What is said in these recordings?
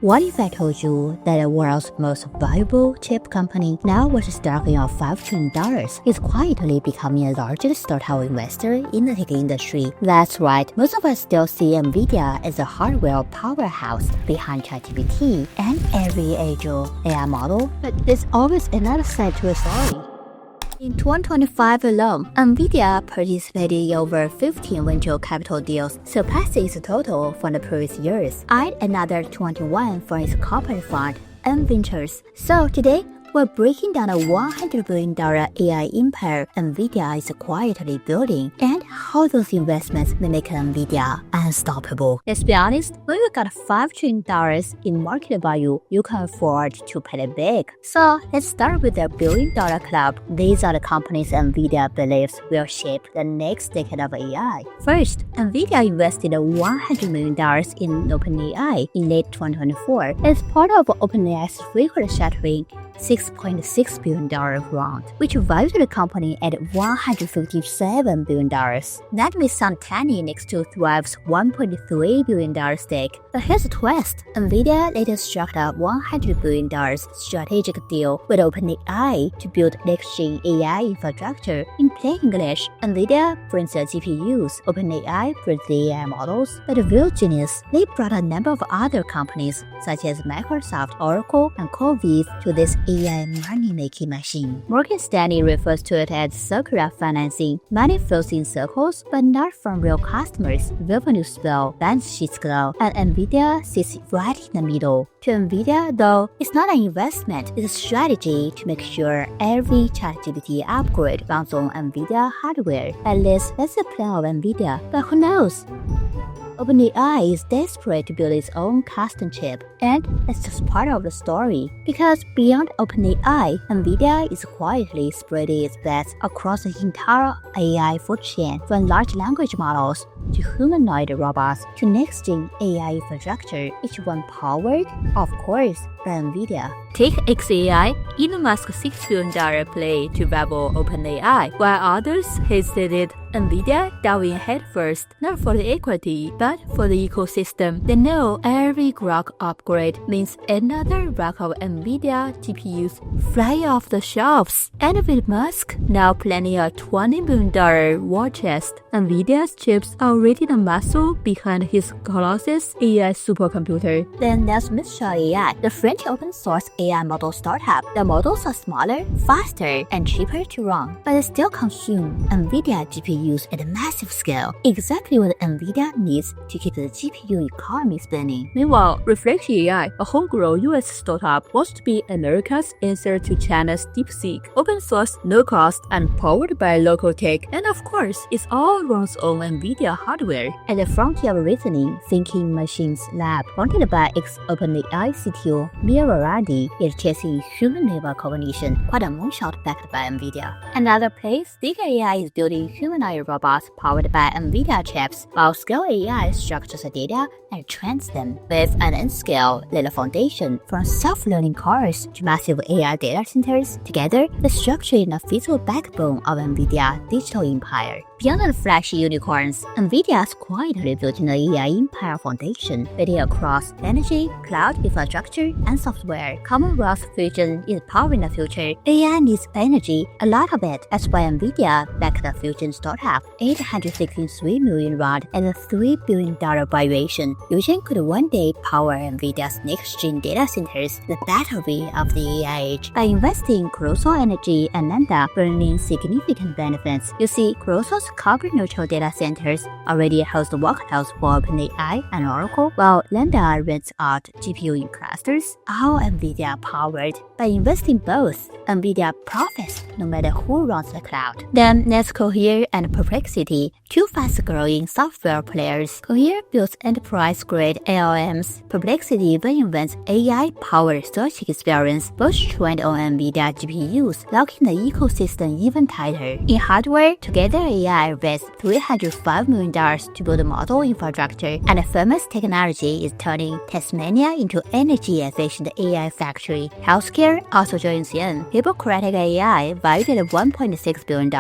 What if I told you that the world's most valuable chip company, now with a starting of $5 trillion, is quietly becoming the largest startup investor in the tech industry? That's right, most of us still see Nvidia as the hardware powerhouse behind ChatGPT and every age-old AI model, but there's always another side to the story. In 2025 alone, Nvidia participated in over 15 venture capital deals, surpassing its total from the previous years. Add another 21 from its corporate fund, Ventures. So today, we're breaking down a $100 billion AI empire Nvidia is quietly building and how those investments may make Nvidia unstoppable. Let's be honest, when you got $5 trillion in market value, you can afford to play big. So let's start with the billion-dollar club. These are the companies Nvidia believes will shape the next decade of AI. First, Nvidia invested $100 million in OpenAI in late 2024 as part of OpenAI's frequent shattering $6.6 billion round, which valued the company at $157 billion. That may sound tiny next to Thrive's $1.3 billion stake, but here's a twist. Nvidia later struck a $100 billion strategic deal with OpenAI to build next-gen AI infrastructure. In plain English, Nvidia brings the GPUs, OpenAI brings the AI models, but the real genius, they brought a number of other companies, such as Microsoft, Oracle, and Cohere to this AI money-making machine. Morgan Stanley refers to it as circular financing. Money flows in circles, but not from real customers. Revenue swell, balance sheets grow, and Nvidia sits right in the middle. To Nvidia, though, it's not an investment, it's a strategy to make sure every ChatGPT upgrade runs on Nvidia hardware. At least that's the plan of Nvidia, but who knows? OpenAI is desperate to build its own custom chip, and that's just part of the story. Because beyond OpenAI, Nvidia is quietly spreading its bets across the entire AI food chain, from large language models to humanoid robots to next-gen AI infrastructure, each one powered, of course, by Nvidia. Take xAI, Elon Musk's $6 billion play to rival OpenAI, while others hesitated. Nvidia dove in headfirst, not for the equity, but for the ecosystem. They know every Grok upgrade means another rack of Nvidia GPUs fly off the shelves. And with Musk now planning a $20 billion war chest, Nvidia's chips are already the muscle behind his Colossus AI supercomputer. Then there's Mistral AI, the French open-source AI model startup. The models are smaller, faster, and cheaper to run, but they still consume Nvidia GPUs at a massive scale, exactly what Nvidia needs to keep the GPU economy spinning. Meanwhile, Reflection AI, a homegrown US startup, wants to be America's answer to China's DeepSeek. Open source, no cost, and powered by local tech, and of course, it all runs on Nvidia hardware. At the frontier of reasoning, Thinking Machines Lab, founded by ex-OpenAI CTO Mia Varadi, is chasing human-level cognition, quite a moonshot backed by Nvidia. Another place, Big AI is building humanoid robots powered by Nvidia chips, while Scale AI structures the data and trains them. With an N-scale layer foundation, from self-learning cars to massive AI data centers, together they structure in a physical backbone of Nvidia digital empire. Beyond the flashy unicorns, Nvidia's quietly building the AI empire foundation, building across energy, cloud infrastructure, and software. Commonwealth Fusion is powering the future. AI needs energy, a lot of it. That's why Nvidia backed the Fusion startup, $863 million round at a $3 billion valuation. Fusion could one day power Nvidia's next-gen data centers, the battery of the AI age. By investing in Colossal Energy and Lambda, bringing significant benefits. You see, Colossal's carbon-neutral data centers already host workloads for OpenAI and Oracle, while Lambda rents out GPU in clusters, all Nvidia-powered. By investing both, Nvidia profits no matter who runs the cloud. Then there's Cohere and Perplexity, two fast-growing software players. Cohere builds enterprise-grade LLMs. Perplexity reinvents AI-powered search experience, both trained on Nvidia GPUs, locking the ecosystem even tighter. In hardware, Together AI raised $305 million to build a model infrastructure, and famous technology is turning Tasmania into energy-efficient AI factory. Healthcare also joins in. Hippocratic AI valued at $1.6 billion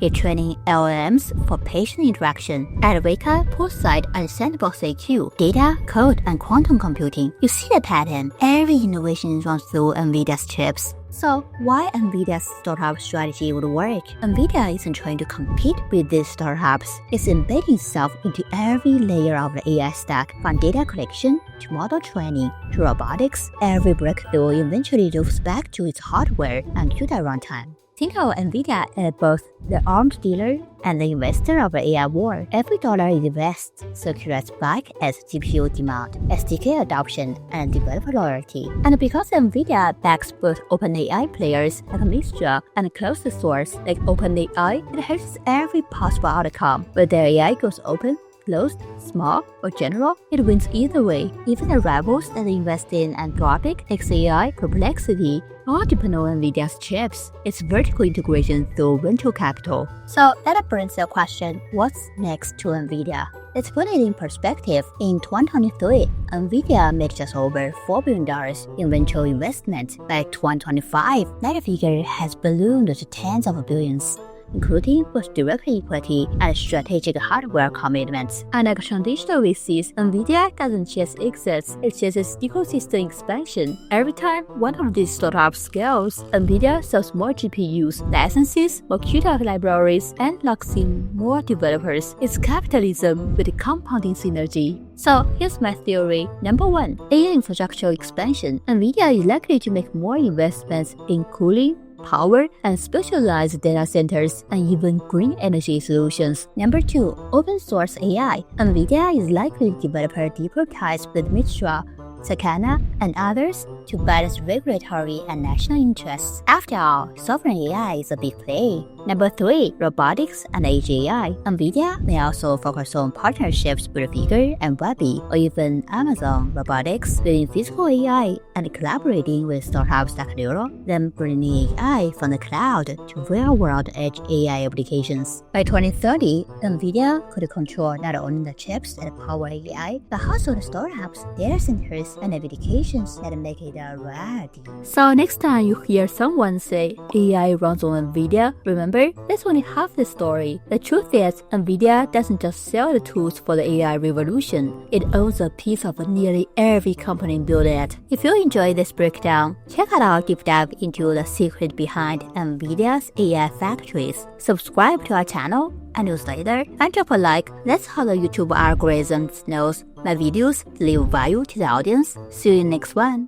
in training LLMs for patient interaction. At Weka, Poolside, and Sandbox AQ, data, code, and quantum computing. You see the pattern. Every innovation runs through Nvidia's chips. So why Nvidia's startup strategy would work? Nvidia isn't trying to compete with these startups. It's embedding itself into every layer of the AI stack, from data collection to model training to robotics. Every breakthrough eventually loops back to its hardware and CUDA runtime. Think of Nvidia as both the arms dealer and the investor of the AI war. Every dollar it invests circulates back as GPU demand, SDK adoption, and developer loyalty. And because Nvidia backs both OpenAI players like Mistral and closed source like OpenAI, it helps every possible outcome. Whether their AI goes open, closed, small, or general, it wins either way. Even the rivals that invest in Anthropic, XAI, Perplexity, all depend on Nvidia's chips. It's vertical integration through venture capital. So that brings the question, what's next to Nvidia? Let's put it in perspective. In 2023, Nvidia made just over $4 billion in venture investment. By 2025, that figure has ballooned to tens of billions, including both direct equity and strategic hardware commitments. Unlike traditional VCs, Nvidia doesn't chase exits, it chases ecosystem expansion. Every time one of these startups scales, Nvidia sells more GPUs, licenses more CUDA libraries, and locks in more developers. It's capitalism with compounding synergy. So here's my theory. Number 1, AI infrastructure expansion. Nvidia is likely to make more investments in cooling, power, and specialized data centers, and even green energy solutions. Number 2, open source AI. Nvidia is likely to develop deeper ties with Mistral, Sakana, and others to balance regulatory and national interests. After all, sovereign AI is a big play. Number 3, robotics and Edge AI. Nvidia may also focus on partnerships with Figure and Webby, or even Amazon Robotics, building physical AI and collaborating with startups like Neural, then bringing AI from the cloud to real-world edge AI applications. By 2030, Nvidia could control not only the chips that power AI, but also the startups, data centers, and applications that make it a reality. So next time you hear someone say AI runs on Nvidia, remember, that's only half the story. The truth is, Nvidia doesn't just sell the tools for the AI revolution. It owns a piece of nearly every company building it. If you enjoy this breakdown, check out our deep dive into the secret behind Nvidia's AI factories. Subscribe to our channel and newsletter and drop a like. That's how the YouTube algorithm knows my videos deliver value to the audience. See you in the next one.